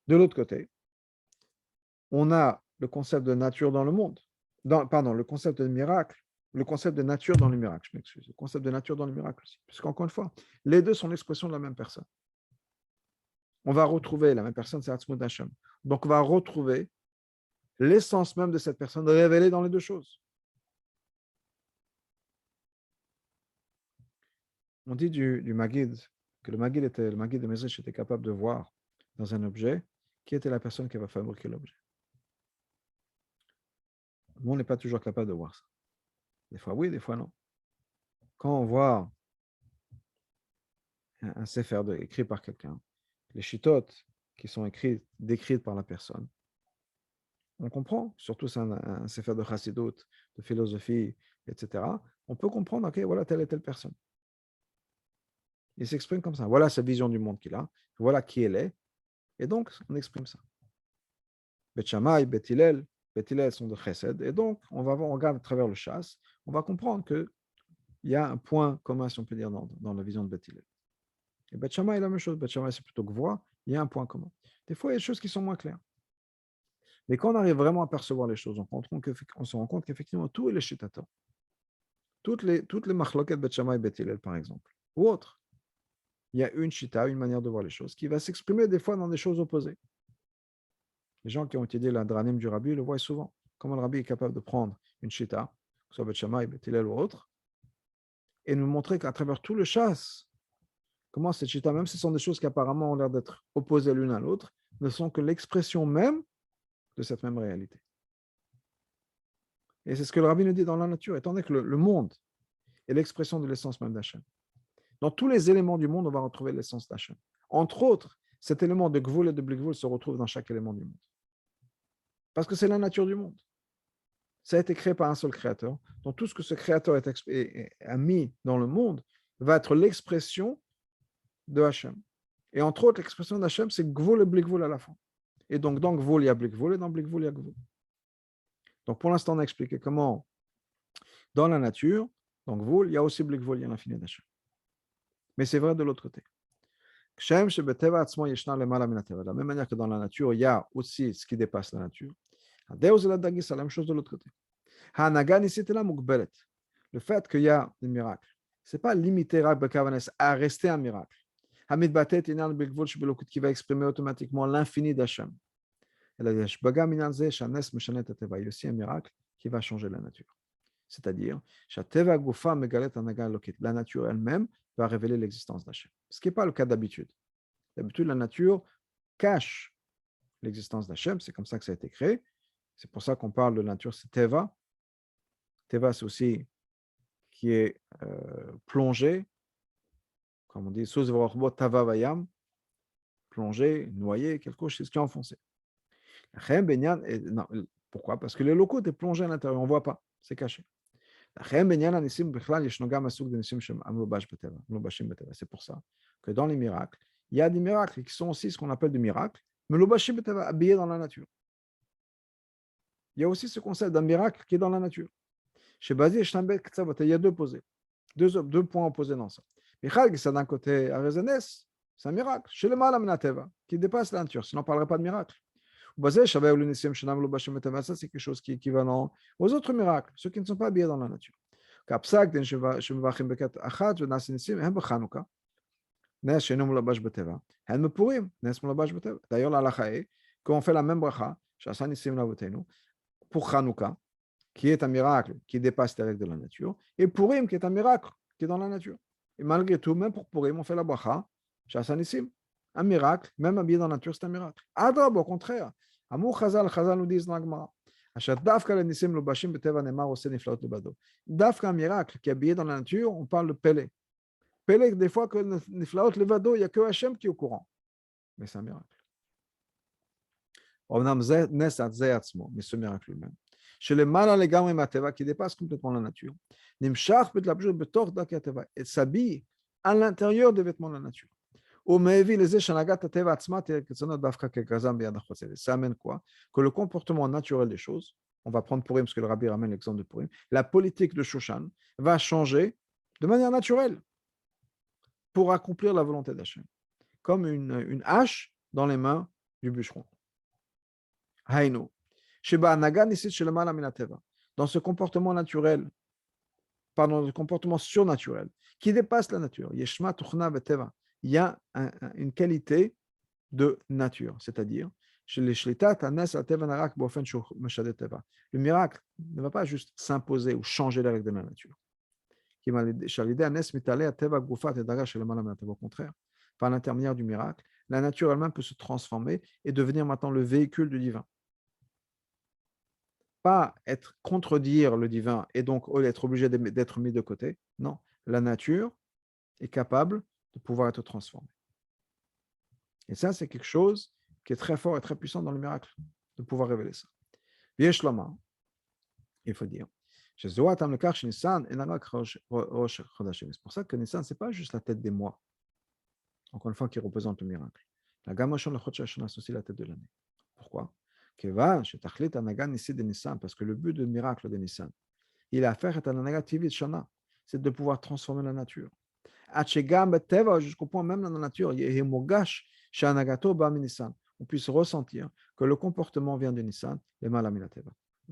Speaker 1: De l'autre côté, on a le concept de nature dans le monde. Le concept de miracle, le concept de nature dans le miracle, je m'excuse. Le concept de nature dans le miracle aussi. Puisqu'encore une fois, les deux sont l'expression de la même personne. On va retrouver la même personne, c'est Hatzmut Hashem. Donc, on va retrouver l'essence même de cette personne révélée dans les deux choses. On dit du Maguid, que le Maguid de Mezrich était capable de voir dans un objet qui était la personne qui va fabriquer l'objet. Nous, on n'est pas toujours capable de voir ça. Des fois oui, des fois non. Quand on voit un sefer écrit par quelqu'un, les chitotes qui sont décrites par la personne, on comprend, surtout c'est un sefer de chassidut, de philosophie, etc. On peut comprendre, ok, voilà telle et telle personne. Il s'exprime comme ça. Voilà sa vision du monde qu'il a, voilà qui elle est, et donc on exprime ça. Bet Shammai, Bet Hillel sont de chesed, et donc on regarde à travers le chasse, on va comprendre qu'il y a un point commun, si on peut dire, dans la vision de Bet Hillel. Et Bet Shammai est la même chose. Bet Shammai, c'est plutôt que voix, il y a un point commun. Des fois, il y a des choses qui sont moins claires. Mais quand on arrive vraiment à percevoir les choses, on se rend compte qu'effectivement, tout est le shitator. Toutes les machloket Bet Shammai et Bet Hillel, par exemple, ou autres, il y a une shita, une manière de voir les choses, qui va s'exprimer des fois dans des choses opposées. Les gens qui ont étudié l'Adranim du Rabbi le voient souvent. Comment le Rabbi est capable de prendre une shita, que ce soit Bet Shammai, Bet Hillel ou autre, et nous montrer qu'à travers tout le chasse, comment cette shita, même si ce sont des choses qui apparemment ont l'air d'être opposées l'une à l'autre, ne sont que l'expression même de cette même réalité. Et c'est ce que le Rabbi nous dit dans la nature, étant donné que le monde est l'expression de l'essence même d'Hachem. Dans tous les éléments du monde, on va retrouver l'essence d'Hachem. Entre autres, cet élément de Gvul et de Blikvul se retrouve dans chaque élément du monde. Parce que c'est la nature du monde. Ça a été créé par un seul créateur. Donc tout ce que ce créateur a mis dans le monde va être l'expression de Hachem. Et entre autres, l'expression d'Hachem, c'est Gvul et Blikvul à la fin. Et donc dans Gvul, il y a Blikvul, et dans Blikvul, il y a Gvul. Donc pour l'instant, on a expliqué comment, dans la nature, dans Gvul, il y a aussi Blikvul, il y a l'infini d'Hachem. Mais c'est vrai de l'autre côté. De la même manière que dans la nature, il y a aussi ce qui dépasse la nature. C'est la même chose de l'autre côté. Le fait qu'il y a des miracles, ce n'est pas limité à rester un miracle. Qui va exprimer automatiquement l'infini d'Hachem. Il y a aussi un miracle qui va changer la nature. C'est-à-dire, la nature elle-même va révéler l'existence d'Hachem. Ce qui n'est pas le cas d'habitude. D'habitude, la nature cache l'existence d'Hachem, c'est comme ça que ça a été créé. C'est pour ça qu'on parle de la nature, c'est Teva. Teva, c'est aussi qui est plongé, comme on dit, Tava Vayam, plongé, noyé, quelque chose qui est enfoncé. Non, pourquoi? Parce que le locaux est plongé à l'intérieur, on ne voit pas, c'est caché. C'est pour ça que dans les miracles, il y a des miracles qui sont aussi ce qu'on appelle des miracles, mais habillés dans la nature. Il y a aussi ce concept d'un miracle qui est dans la nature. Chez Bazi et Shtambet, il y a deux points opposés dans ça. Michal, c'est d'un côté Arezenes, c'est un miracle. Chez le Malam qui dépasse la nature, sinon on ne parlerait pas de miracle. Ça, c'est quelque chose qui est équivalent aux autres miracles, ceux qui ne sont pas habillés dans la nature. D'ailleurs, l'halakha est qu'on fait la même bracha pour Hanouka, qui est un miracle qui dépasse les règles de la nature, et Purim, qui est un miracle qui est dans la nature. Et malgré tout, même pour Purim, on fait la bracha, un miracle, même habillé dans la nature, c'est un miracle. Adrab, au contraire, Amou Chazal nous dit dans la Gemara, Dafka un miracle qui est habillé dans la nature, on parle de Pélé. Pélé, des fois, que Niflaot Levado, il n'y a que Hachem qui est au courant. Mais c'est un miracle. Mais ce miracle lui-même. Chez les malins, les gamins mateva qui dépassent complètement la nature. Nimshach et s'habille à l'intérieur des vêtements de la nature. Ça amène quoi? Que le comportement naturel des choses, on va prendre Purim parce que le rabbi ramène l'exemple de Purim, la politique de Shushan va changer de manière naturelle pour accomplir la volonté d'Hachem, comme une hache dans les mains du bûcheron. Haïno. Dans ce comportement naturel, pardon, le comportement surnaturel, qui dépasse la nature, il y a une qualité de nature, c'est-à-dire, le miracle ne va pas juste s'imposer ou changer les règles de la nature. Au contraire, par l'intermédiaire du miracle, la nature elle-même peut se transformer et devenir maintenant le véhicule du divin. Pas être contredire le divin et donc être obligé d'être mis de côté. Non, la nature est capable de pouvoir être transformée. Et ça, c'est quelque chose qui est très fort et très puissant dans le miracle, de pouvoir révéler ça. Il faut dire. C'est pour ça que Nissan, ce n'est pas juste la tête des mois, encore une fois, qui représente le miracle. La gamme c'est aussi la tête de l'année. Pourquoi? Parce que le but du miracle de Nissan, il a fait c'est de pouvoir transformer la nature. Jusqu'au point même dans la nature, on puisse ressentir que le comportement vient de Nissan,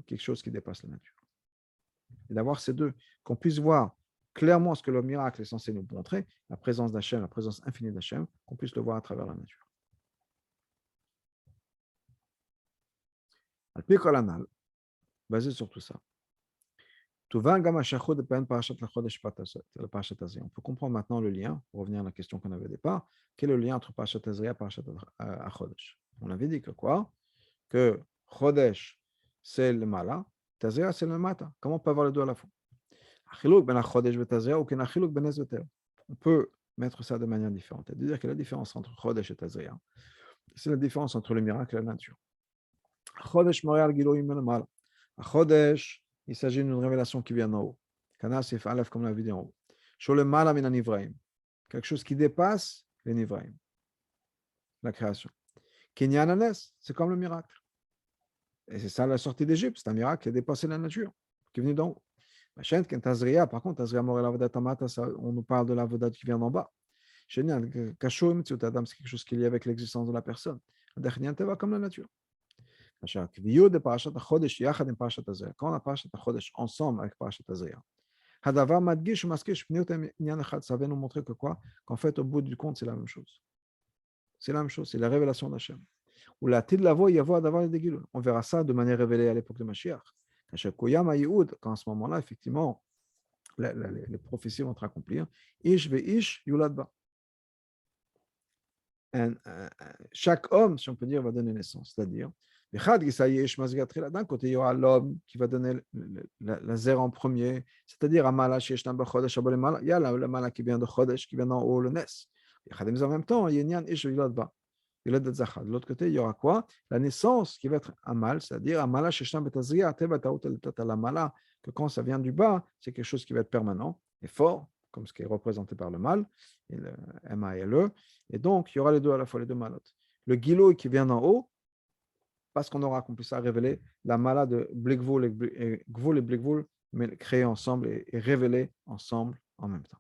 Speaker 1: quelque chose qui dépasse la nature. Et d'avoir ces deux, qu'on puisse voir clairement ce que le miracle est censé nous montrer, la présence d'Hachem, la présence infinie d'Hachem, qu'on puisse le voir à travers la nature. Basé sur tout ça. On peut comprendre maintenant le lien, pour revenir à la question qu'on avait au départ, quel est le lien entre Parashat Tazria et Parashat Achodesh? On avait dit que quoi? Que Chodesh, c'est le Mala, Tazria, c'est le Mata. Comment on peut avoir les deux à la fois? On peut mettre ça de manière différente. C'est-à-dire que la différence entre Chodesh et Tazria, c'est la différence entre le miracle et la nature. Chodesh Montréal Giloïm Mal. Chodesh, il s'agit d'une révélation qui vient d'en haut. Kana Sif Aleph, comme on l'a vu en haut. Shole Mala Mina Nivraim. Quelque chose qui dépasse les Nivraim. La création. Kenyananes, c'est comme le miracle. Et c'est ça la sortie d'Égypte. C'est un miracle qui a dépassé la nature, qui est venu d'en haut. Par contre, Tazria Montréal Avodat Tamata, on nous parle de la Avodat qui vient d'en bas. Génial. Kashoum, c'est quelque chose qui est lié avec l'existence de la personne. Comme la nature. Quand on a Parashat HaChodesh ensemble avec Parashat Azria, ça vient nous montrer que quoi? Qu'en fait, au bout du compte, c'est la même chose. C'est la même chose, c'est la révélation d'Hachem. Ou la Tidlavo, Yavo, d'avoir les Degilul. On verra ça de manière révélée à l'époque de Mashiach. Quand à ce moment-là, effectivement, les prophéties vont être accomplies. Ish ve ish yuladba. Chaque homme, si on peut dire, va donner naissance. C'est-à-dire, d'un côté, il y aura l'homme qui va donner la zère en premier, c'est-à-dire il y a le mala qui vient de Chodesh, qui vient d'en haut, le Nes. En même temps, il y a de l'autre côté, il y aura quoi? La naissance qui va être un mal, c'est-à-dire un mala que quand ça vient du bas, c'est quelque chose qui va être permanent et fort, comme ce qui est représenté par le mal, et le M-A-L-E. Et donc, il y aura les deux à la fois, les deux malotes. Le guilot qui vient d'en haut, parce qu'on aura accompli ça, à révéler la mala de Blikvul et Gvul et Blikvul, mais créés ensemble et révélés ensemble en même temps.